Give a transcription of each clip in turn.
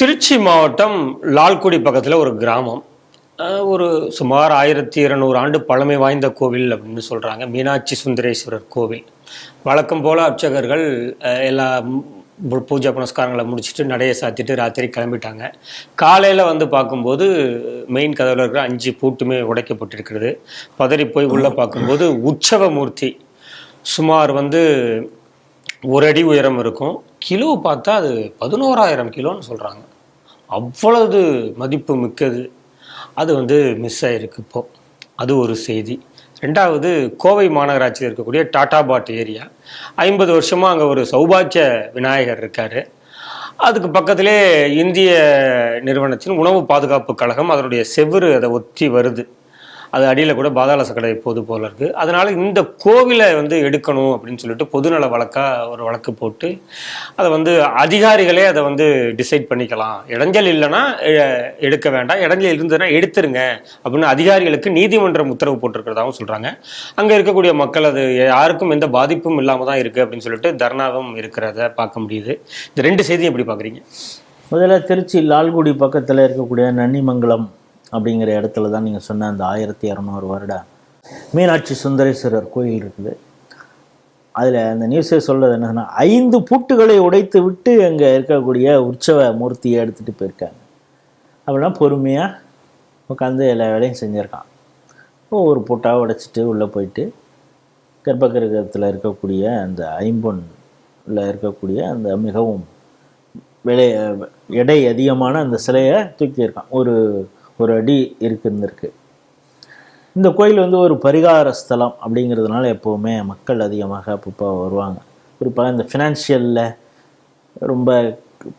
திருச்சி மாவட்டம் லால்குடி பக்கத்தில் ஒரு கிராமம். ஒரு சுமார் 1200 ஆண்டு பழமை வாய்ந்த கோவில் அப்படின்னு சொல்கிறாங்க. மீனாட்சி சுந்தரேஸ்வரர் கோவில். வழக்கம் போல் அர்ச்சகர்கள் எல்லா பூஜை புனஸ்காரங்களை முடிச்சுட்டு நடையை சாத்திட்டு ராத்திரி கிளம்பிட்டாங்க. காலையில் வந்து பார்க்கும்போது மெயின் கதவில் இருக்கிற 5 பூட்டுமே உடைக்கப்பட்டிருக்கிறது. பதறி போய் உள்ளே பார்க்கும்போது உற்சவ மூர்த்தி சுமார் வந்து 1 அடி உயரம் இருக்கும். கிலோ பார்த்தா அது 11,000 கிலோன்னு சொல்கிறாங்க. அவ்வளவு மதிப்பு மிக்கது. அது வந்து மிஸ் ஆகிருக்கு இப்போ. அது ஒரு செய்தி. ரெண்டாவது, கோவை மாநகராட்சியில் இருக்கக்கூடிய டாட்டாபாட் ஏரியா. 50 வருஷமாக அங்கே ஒரு சௌபாக்கிய விநாயகர் இருக்கார். அதுக்கு பக்கத்திலே இந்திய நிறுவனத்தின் உணவு பாதுகாப்பு கழகம் அதனுடைய செவ்வறு அதை ஒத்தி வருது. அது அடியில் கூட பாதாள சக்கடை போது போல இருக்குது. அதனால் இந்த கோவிலை வந்து எடுக்கணும் அப்படின்னு சொல்லிட்டு பொதுநல வழக்காக ஒரு வழக்கு போட்டு அதை வந்து அதிகாரிகளே அதை வந்து டிசைட் பண்ணிக்கலாம். இடைஞ்சல் இல்லைன்னா எடுக்க வேண்டாம், இடைஞ்சல் இருந்ததுன்னா எடுத்துருங்க அப்படின்னு அதிகாரிகளுக்கு நீதிமன்றம் உத்தரவு போட்டிருக்கிறதாகவும் சொல்கிறாங்க. அங்கே இருக்கக்கூடிய மக்கள் அது யாருக்கும் எந்த பாதிப்பும் இல்லாமல் தான் இருக்குது அப்படின்னு சொல்லிட்டு தர்ணாவும் இருக்கிறத பார்க்க முடியுது. இந்த 2 செய்தியும் எப்படி பார்க்குறீங்க? முதல்ல திருச்சி லால்குடி பக்கத்தில் இருக்கக்கூடிய நன்னிமங்கலம் அப்படிங்கிற இடத்துல தான் நீங்கள் சொன்ன அந்த 1200 வருட மீனாட்சி சுந்தரேஸ்வரர் கோயில் இருக்குது. அதில் அந்த நியூஸே சொல்கிறது என்னன்னா, 5 பூட்டுகளை உடைத்து விட்டு அங்கே இருக்கக்கூடிய உற்சவ மூர்த்தியை எடுத்துகிட்டு போயிருக்காங்க. அப்படின்னா பொறுமையாக உட்காந்து எல்லா வேலையும் செஞ்சுருக்கான். ஒவ்வொரு பூட்டாக உடைச்சிட்டு உள்ளே போயிட்டு கர்ப்பகிரகத்தில் இருக்கக்கூடிய அந்த ஐம்பொன்னில் இருக்கக்கூடிய அந்த மிகவும் எடை அதிகமான அந்த சிலையை தூக்கியிருக்கான். ஒரு அடி இருந்திருக்கு. இந்த கோயில் வந்து ஒரு பரிகார ஸ்தலம் அப்படிங்கிறதுனால எப்போவுமே மக்கள் அதிகமாக அப்பப்போ வருவாங்க. குறிப்பாக இந்த ஃபினான்ஷியலில் ரொம்ப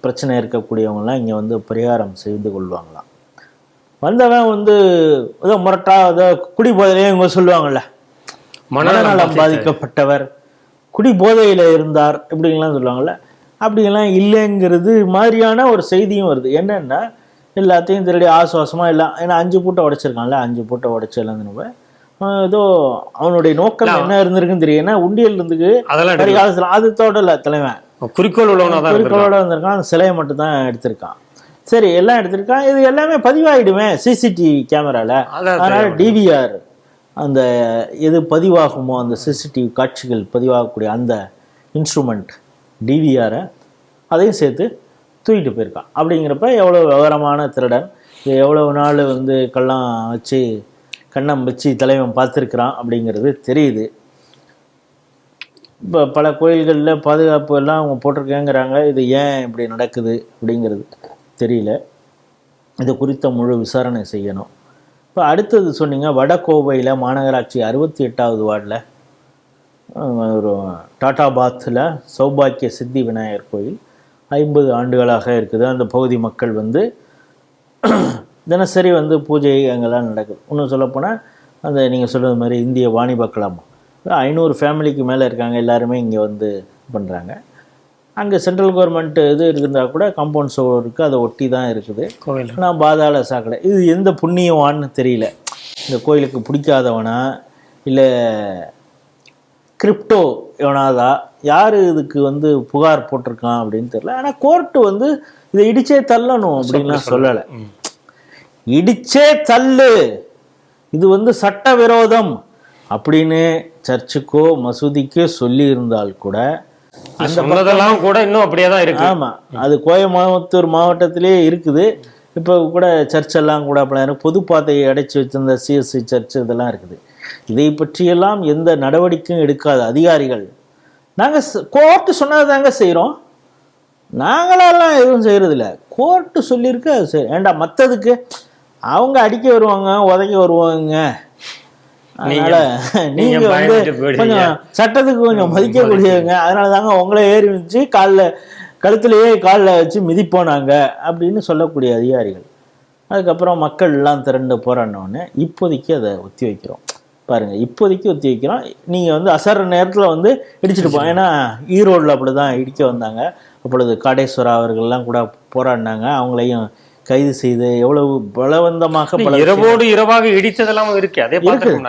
பிரச்சனை இருக்கக்கூடியவங்களாம் இங்கே வந்து பரிகாரம் செய்து கொள்வாங்களாம். வந்தவன் வந்து ஏதோ முரட்டா ஏதோ குடி போதையிலே இவங்க சொல்லுவாங்கள்ல, மனநலம் பாதிக்கப்பட்டவர், குடி போதையில் இருந்தார் இப்படிங்கலாம் சொல்லுவாங்கள்ல. அப்படிங்கெல்லாம் இல்லைங்கிறது மாதிரியான ஒரு செய்தியும் வருது. என்னென்னா, எல்லாத்தையும் திருடி ஆசுவாசமாக எல்லாம், ஏன்னா 5 பூட்டை உடைச்சிருக்கான்ல, 5 பூட்டை உடைச்சிடலான்னு ஏதோ அவனுடைய நோக்கம் என்ன இருந்திருக்குன்னு தெரியும். ஏன்னா உண்டியல் இருந்துக்கு காலத்தில் அது தோட்டல தலைவன் குறிக்கோளோட வந்திருக்கான். அந்த சிலையை மட்டும் தான் எடுத்திருக்கான். சரி, எல்லாம் எடுத்திருக்கான். இது எல்லாமே பதிவாயிடுமே சிசிடிவி கேமரால. அதனால டிவிஆர் அந்த எது பதிவாகுமோ அந்த சிசிடிவி காட்சிகள் பதிவாகக்கூடிய அந்த இன்ஸ்ட்ருமெண்ட் டிவிஆரை அதையும் சேர்த்து தூக்கிட்டு போயிருக்கான். அப்படிங்கிறப்ப எவ்வளோ விவரமான திருடன், எவ்வளவு நாள் வந்து கண்ணம் வச்சு தலைவன் பார்த்துருக்குறான் அப்படிங்கிறது தெரியுது. இப்போ பல கோயில்களில் பாதுகாப்பு எல்லாம் அவங்க போட்டிருக்கேங்கிறாங்க. இது ஏன் இப்படி நடக்குது அப்படிங்கிறது தெரியல. இது குறித்த முழு விசாரணை செய்யணும். இப்போ அடுத்தது சொன்னீங்க, வடகோவையில் மாநகராட்சி 68வது வார்டில் ஒரு டாட்டாபாத்தில் சௌபாக்கிய சித்தி விநாயகர் கோயில் 50 ஆண்டுகளாக இருக்குது. அந்த பகுதி மக்கள் வந்து தினசரி வந்து பூஜை அங்கெல்லாம் நடக்குது. இன்னும் சொல்லப்போனால் அந்த நீங்கள் சொல்கிறது மாதிரி இந்திய வாணிப கழகம் 500 ஃபேமிலிக்கு மேலே இருக்காங்க. எல்லாருமே இங்கே வந்து பண்ணுறாங்க. அங்கே சென்ட்ரல் கவர்மெண்ட் இது இருந்தால் கூட காம்பவுண்ட் சுவர் இருக்குது, அதை ஒட்டி தான் இருக்குது கோவில். ஆனால் பாதாள சாக்கடை, இது எந்த புண்ணியவான்னு தெரியல. இந்த கோயிலுக்கு பிடிக்காதவனா இல்லை கிரிப்டோ எவனாதா, யார் இதுக்கு வந்து புகார் போட்டிருக்கான் அப்படின்னு தெரியல. ஆனால் கோர்ட்டு வந்து இதை இடிச்சே தள்ளணும் அப்படின்லாம் சொல்லலை. இடிச்சே தள்ளு, இது வந்து சட்டவிரோதம் அப்படின்னு சர்ச்சுக்கோ மசூதிக்கோ சொல்லி இருந்தால் கூட அந்த கூட இன்னும் அப்படியே தான் இருக்கு. ஆமாம், அது கோயம்புத்தூர் மாவட்டத்திலே இருக்குது. இப்போ கூட சர்ச்செல்லாம் கூட அப்படி பொது பாதையை அடைச்சி வச்சிருந்த சிஎஸ்சி சர்ச் இதெல்லாம் இருக்குது. இதை பற்றியெல்லாம் எந்த நடவடிக்கையும் எடுக்காத அதிகாரிகள், நாங்கள் கோர்ட்டு சொன்னது தாங்க செய்கிறோம், நாங்களெல்லாம் எதுவும் செய்கிறதில்ல, கோர்ட்டு சொல்லியிருக்கு அது சரி. ஏண்டா மற்றதுக்கு அவங்க அடிக்க வருவாங்க, உதைக்க வருவாங்க. அதனால நீங்க வந்து கொஞ்சம் சட்டத்துக்கு கொஞ்சம் மதிக்கக்கூடியவங்க. அதனால தாங்க உங்களே ஏறி வச்சு கழுத்துலேயே காலில் வச்சு மிதிப்போனாங்க அப்படின்னு சொல்லக்கூடிய அதிகாரிகள். அதுக்கப்புறம் மக்கள் எல்லாம் திரண்டு போராடினோடனே இப்போதைக்கு அதை ஒத்தி வைக்கிறோம். பாருங்க, இப்போதைக்கு ஒத்தி வைக்கிறோம். நீங்கள் வந்து அசர்ற நேரத்தில் வந்து இடிச்சுட்டு போங்க. ஏன்னா ஈரோடில் அப்படி தான் இடிக்க வந்தாங்க. அப்பொழுது காடேஸ்வரா அவர்கள்லாம் கூட போராடினாங்க. அவங்களையும் கைது செய்து எவ்வளவு பலவந்தமாக இரவோடு இரவாக இடித்ததெல்லாம் இருக்கு. அதே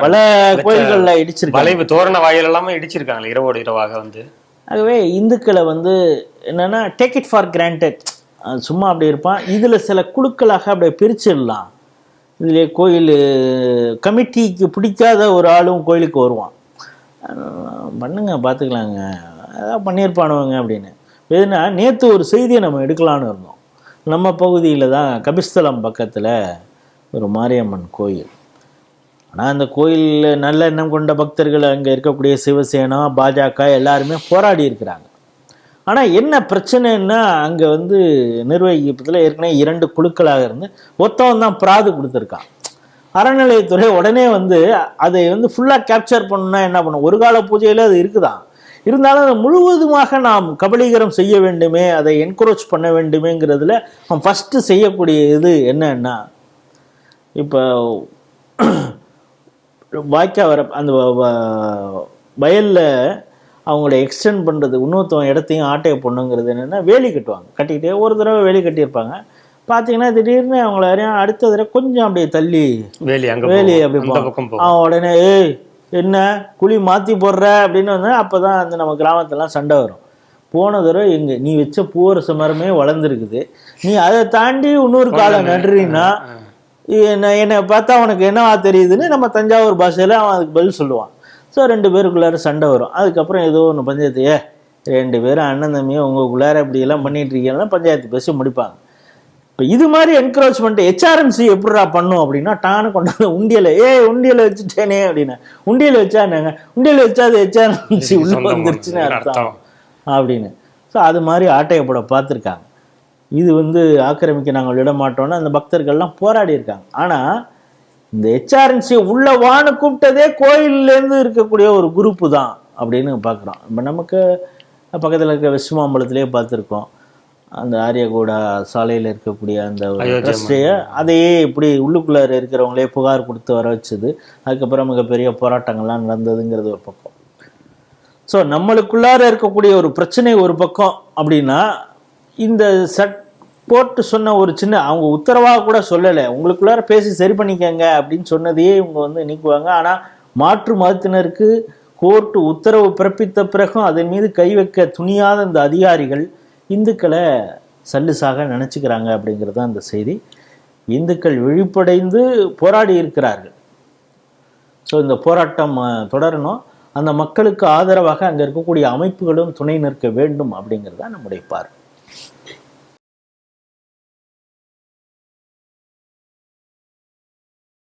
பல கோயில்கள்ல இடிச்சிருக்காங்க. தோரண வாயில் எல்லாமே இடிச்சிருக்காங்க இரவோடு இரவாக வந்து. ஆகவே இந்துக்களை வந்து என்னன்னா டேக் இட் ஃபார் கிராண்டட், சும்மா அப்படி இருப்பான். இதில் சில குழுக்களாக அப்படியே பிரிச்சிடலாம். இதில் கோயில் கமிட்டிக்கு பிடிக்காத ஒரு ஆளும் கோயிலுக்கு வருவான். பண்ணுங்க பார்த்துக்கலாங்க, அதான் பண்ணியிருப்பானுவங்க அப்படின்னு. எதுனா நேற்று ஒரு செய்தியை நம்ம எடுக்கலான்னு இருந்தோம். நம்ம பகுதியில் தான் கபிஸ்தலம் பக்கத்தில் ஒரு மாரியம்மன் கோயில். ஆனால் அந்த கோயிலில் நல்ல எண்ணம் கொண்ட பக்தர்கள், அங்கே இருக்கக்கூடிய சிவசேனா, பாஜக எல்லாருமே போராடி இருக்கிறாங்க. ஆனால் என்ன பிரச்சனைன்னா, அங்கே வந்து நிர்வகிப்பதில் ஏற்கனவே 2 குழுக்களாக இருந்து ஒருத்தவன் தான் பிராது கொடுத்துருக்கான். அறநிலையத்துறை உடனே வந்து அதை வந்து ஃபுல்லாக கேப்சர் பண்ணணும்னா என்ன பண்ணும், ஒரு கால பூஜையில் அது இருக்குதான், இருந்தாலும் அதை முழுவதுமாக நாம் கபலீகரம் செய்ய வேண்டுமே, அதை என்கரேஜ் பண்ண வேண்டுமேங்கிறதுல அவன் ஃபஸ்ட்டு செய்யக்கூடிய இது என்னன்னா, இப்போ வாய்க்கா வர அந்த வயலில் அவங்கள எக்ஸ்டெண்ட் பண்ணுறது, இன்னொருத்தவன் இடத்தையும் ஆட்டையை பண்ணுங்கிறது என்னென்னா, வேலி கட்டுவாங்க. கட்டிக்கிட்டே ஒரு தடவை வேலி கட்டியிருப்பாங்க. பார்த்தீங்கன்னா திடீர்னு அவங்கள அடுத்த தடவை கொஞ்சம் அப்படியே தள்ளி வேலி அப்படி அவன் உடனே ஏய் என்ன குழி மாற்றி போடுற அப்படின்னு வந்து அப்போ தான் அந்த நம்ம கிராமத்திலாம் சண்டை வரும். போன தடவை எங்கே நீ வச்ச பூவரச மரமே வளர்ந்துருக்குது, நீ அதை தாண்டி இன்னொரு காலம் நடுறீன்னா என்னை பார்த்தா உனக்கு என்னவா தெரியுதுன்னு நம்ம தஞ்சாவூர் பாஷையில் அவன் அதுக்கு பதில் சொல்லுவான். ஸோ 2 பேருக்குள்ளார சண்டை வரும். அதுக்கப்புறம் ஏதோ ஒன்று பஞ்சாயத்து 2 பேரும் அண்ணன் தம்பியும் உங்களுக்குள்ளார இப்படியெல்லாம் பண்ணிட்டு இருக்கீங்கன்னா பஞ்சாயத்து பேசி முடிப்பாங்க. இப்போ இது மாதிரி என்கரேஜ்மெண்ட் ஹெச்ஆர்என்சி எப்படிடா பண்ணும் அப்படின்னா, டானு கொண்டாந்து உண்டியலை உண்டியலை வச்சுட்டேனே அப்படின்னா, உண்டியலை வச்சா என்னங்க, உண்டியலை வச்சா அது ஹெச்ஆர்என்சி உள்ள வந்துருச்சுன்னு அர்த்தம் அப்படின்னு. ஸோ அது மாதிரி ஆட்டையப்பட பார்த்துருக்காங்க. இது வந்து ஆக்கிரமிக்க நாங்கள் விட மாட்டோம்னு அந்த பக்தர்கள்லாம் போராடி இருக்காங்க. ஆனால் இந்த ஹெச்ஆர்என்சி உள்ளவான்னு கூப்பிட்டதே கோயிலேருந்து இருக்கக்கூடிய ஒரு குரூப்பு தான் அப்படின்னு பார்க்குறோம். இப்போ நமக்கு பக்கத்தில் இருக்க வெஸ்மாம்பலத்திலே பார்த்துருக்கோம். அந்த ஆரியகூடா சாலையில் இருக்கக்கூடிய அந்த ட்ரஸ்டையை அதையே இப்படி உள்ளுக்குள்ளே இருக்கிறவங்களே புகார் கொடுத்து வர வச்சுது. அதுக்கப்புறம் மிகப்பெரிய போராட்டங்கள்லாம் நடந்ததுங்கிறது ஒரு பக்கம். ஸோ நம்மளுக்குள்ளார இருக்கக்கூடிய ஒரு பிரச்சனை ஒரு பக்கம் அப்படின்னா, இந்த போட்டு சொன்ன ஒரு சின்ன அவங்க உத்தரவாக கூட சொல்லலை, உங்களுக்குள்ளார பேசி சரி பண்ணிக்கங்க அப்படின்னு சொன்னதையே இவங்க வந்து நீக்குவாங்க. ஆனால் மாற்று மதத்தினருக்கு கோர்ட்டு உத்தரவு பிறப்பித்த பிறகும் அதன் மீது கை வைக்க துணியாத இந்த அதிகாரிகள் இந்துக்களை சல்லுசாக நினச்சிக்கிறாங்க அப்படிங்கிறது தான் அந்த செய்தி. இந்துக்கள் விழிப்படைந்து போராடி இருக்கிறார்கள். ஸோ இந்த போராட்டம் தொடரணும். அந்த மக்களுக்கு ஆதரவாக அங்கே இருக்கக்கூடிய அமைப்புகளும் துணை நிற்க வேண்டும் அப்படிங்கிறது தான் நம்முடைய பார்வை.